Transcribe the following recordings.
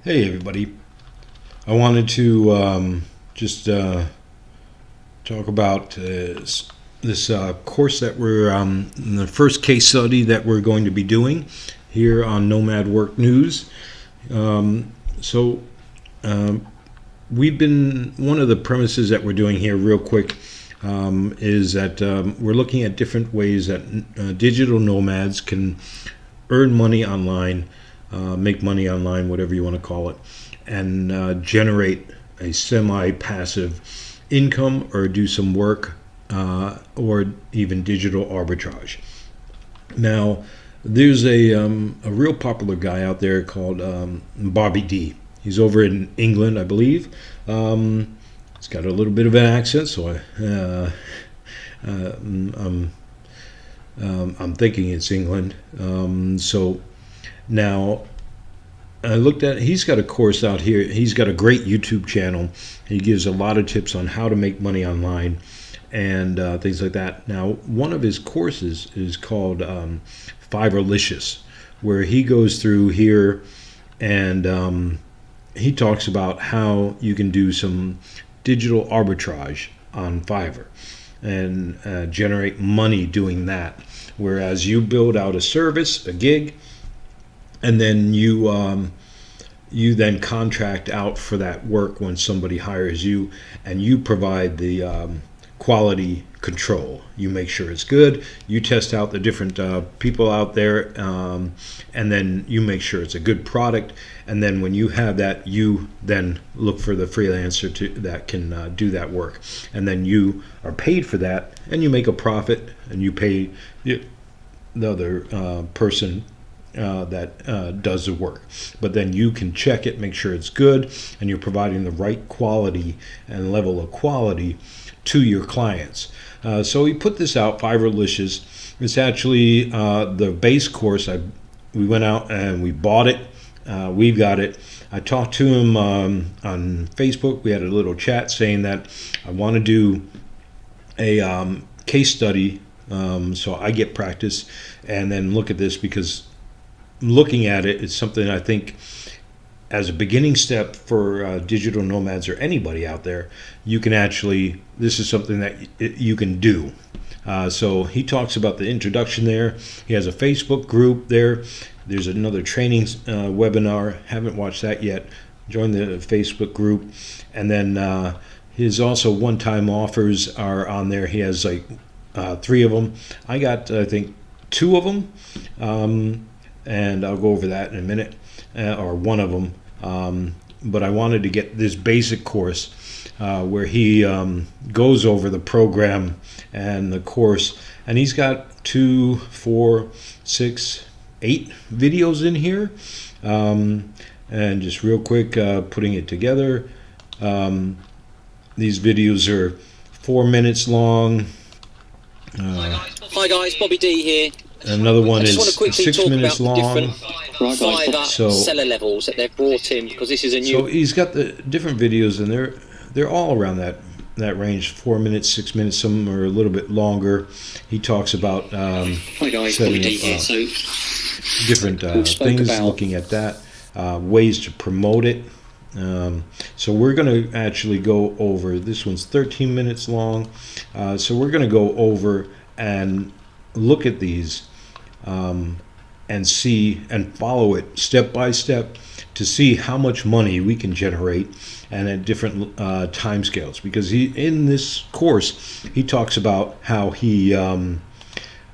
Hey everybody, I wanted to just talk about this course that we're in the first case study that we're going to be doing here on Nomad Work News. So we've been, one of the premises that we're doing here real quick is that we're looking at different ways that digital nomads can earn money online, make money online, whatever you want to call it, and generate a semi-passive income or do some work or even digital arbitrage. Now, there's a real popular guy out there called Bobby D. He's over in England, I believe. He's got a little bit of an accent, so I'm thinking it's England. So now I looked at, he's got a course out here. He's got a great YouTube channel. He gives a lot of tips on how to make money online and things like that. Now, one of his courses is called Fiverrlicious, where he goes through here and he talks about how you can do some digital arbitrage on Fiverr and generate money doing that. Whereas you build out a service, a gig, and then you then contract out for that work when somebody hires you, and you provide the quality control. You make sure it's good. You test out the different people out there, and then you make sure it's a good product. And then when you have that, you then look for the freelancer that can do that work. And then you are paid for that, and you make a profit, and you pay the other person that does the work. But then you can check it, make sure it's good, and you're providing the right quality and level of quality to your clients. So he put this out, Fiverrlicious. It's actually the base course. We went out and we bought it. We've got it. I talked to him on Facebook. We had a little chat saying that I want to do a case study so I get practice and then look at this, because looking at it is something I think as a beginning step for digital nomads or anybody out there, you can actually, this is something that you can do. So he talks about the introduction there. He has a Facebook group there. There's another training webinar. Haven't watched that yet. Join the Facebook group. And then his also one-time offers are on there. He has like 3 of them. I got, I think, 2 of them. And I'll go over that in a minute, or one of them. But I wanted to get this basic course where he goes over the program and the course, and he's got 2, 4, 6, 8 videos in here. And just real quick, putting it together. These videos are 4 minutes long. Hi guys, Bobby D here. Another one is 6 minutes long. Fiverr seller levels that they've brought in, because this is a new. So he's got the different videos, and they're all around that range, 4 minutes, 6 minutes. Some are a little bit longer. He talks about Hi guys, Bobby D here. So different things, looking at that, ways to promote it. So we're going to actually go over, this one's 13 minutes long. So we're going to go over and look at these and see and follow it step by step to see how much money we can generate and at different time scales. Because in this course, he talks about how he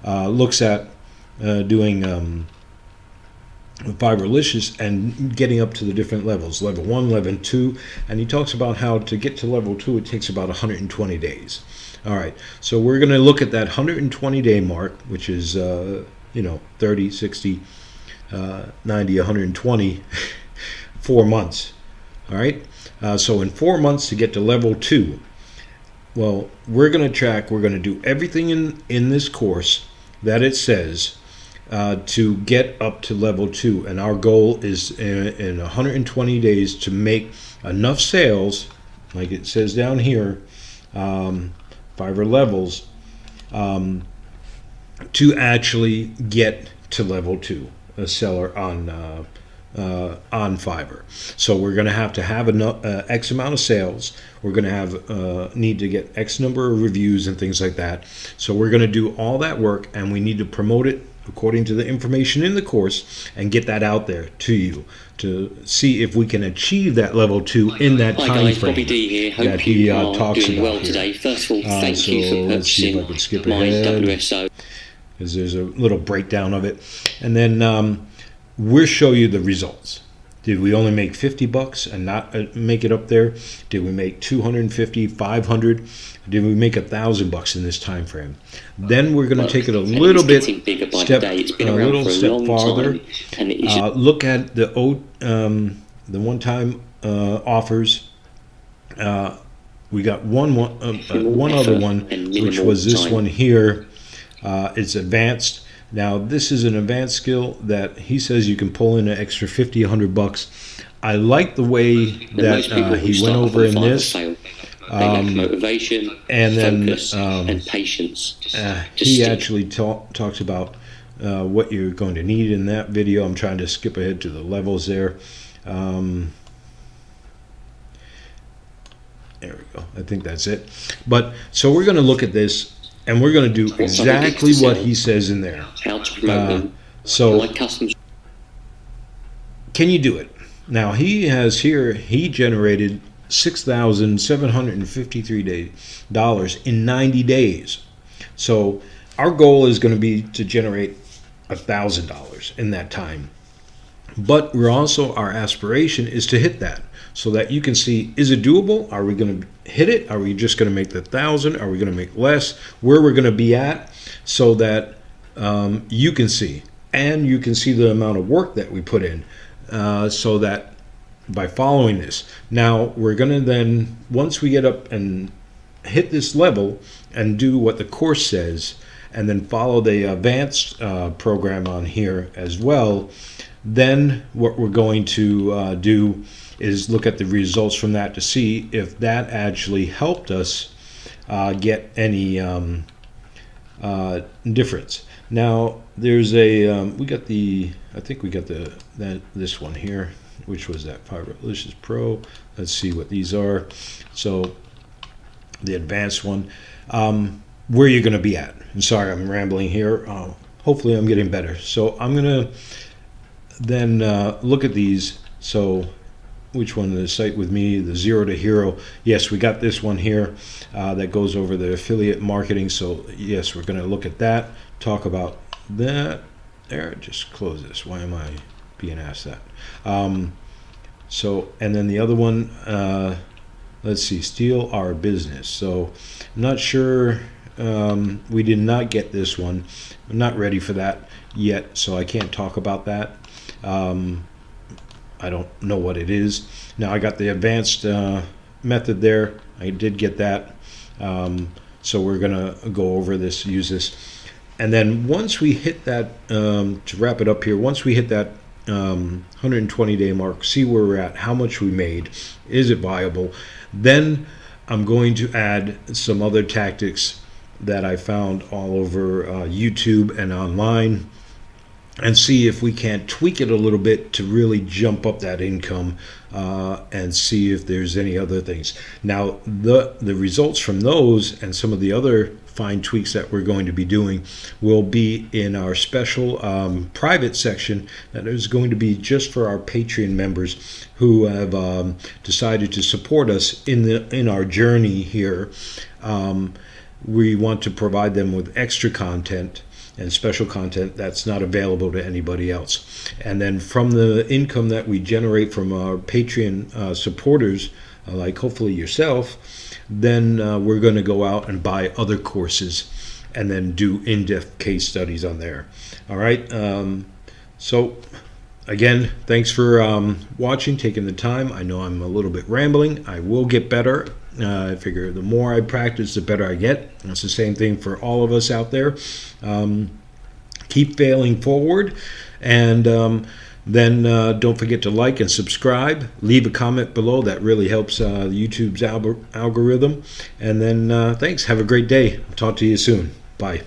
looks at doing Fiverrlicious and getting up to the different levels, level 1, level 2, and he talks about how to get to level 2, it takes about 120 days. All right, so we're going to look at that 120-day mark, which is 30, 60, 90, 120, 4 months. All right, so in 4 months to get to level 2, well, we're going to do everything in this course that it says to get up to level 2, and our goal is in 120 days to make enough sales, like it says down here, Fiverr Levels, to actually get to level 2, a seller on on Fiverr. So we're going to have X amount of sales. We're going to have need to get X number of reviews and things like that. So we're going to do all that work, and we need to promote it according to the information in the course and get that out there to you to see if we can achieve that level 2 in that time frame that he talks about well here. Today. First of all, thank you for let's see if I can skip my ahead, WSO. because there's a little breakdown of it, and then we'll show you the results. Did we only make $50 and not make it up there? Did we make 250, 500? Did we make $1,000 in this time frame? Then we're going to take it a little bit step farther. Look at the one-time offers. We got one other one, which was this one here. It's advanced. Now, this is an advanced skill that he says you can pull in an extra $50, $100. I like the way that he went over in this. Motivation, and then focus, and patience. He actually talks about what you're going to need in that video. I'm trying to skip ahead to the levels there. There we go. I think that's it. But so we're going to look at this, and we're going to do exactly what he says in there. How to promote them. So, like customs. Can you do it? Now, he has here, he generated $6,753 in 90 days. So, our goal is going to be to generate $1,000 in that time. But we're also, our aspiration is to hit that, so that you can see, is it doable? Are we going to hit it? Are we just going to make the 1,000? Are we going to make less? Where we're going to be at, so that you can see, and you can see the amount of work that we put in, so that by following this. Now we're going to then, once we get up and hit this level and do what the course says, and then follow the advanced program on here as well, then what we're going to do is look at the results from that to see if that actually helped us get any difference. Now there's a I think we got this one here, which was that Fiverrlicious Pro. Let's see what these are. So the advanced one, where you're going to be at. I'm sorry, I'm rambling here. Hopefully I'm getting better. So I'm going to then look at these. So which one, the site with me, the Zero to Hero? Yes, we got this one here that goes over the affiliate marketing. So yes, we're going to look at that, talk about that. There, just close this. Why am I being asked that? So, and then the other one, let's see, steal our business. So I'm not sure, we did not get this one. I'm not ready for that yet, so I can't talk about that. I don't know what it is. Now I got the advanced method there. I did get that. So we're gonna go over this, use this. And then once we hit that, to wrap it up here, once we hit that 120-day mark, see where we're at, how much we made, is it viable, then I'm going to add some other tactics that I found all over YouTube and online, and see if we can't tweak it a little bit to really jump up that income, and see if there's any other things. Now the results from those and some of the other fine tweaks that we're going to be doing will be in our special private section that is going to be just for our Patreon members who have decided to support us in our journey here. We want to provide them with extra content and special content that's not available to anybody else. And then from the income that we generate from our Patreon supporters, like hopefully yourself, then we're going to go out and buy other courses and then do in-depth case studies on there. All right. So again, thanks for watching, taking the time. I know I'm a little bit rambling. I will get better. I figure the more I practice, the better I get. It's the same thing for all of us out there. Keep failing forward, and then don't forget to like and subscribe. Leave a comment below. That really helps YouTube's algorithm. And then thanks. Have a great day. Talk to you soon. Bye.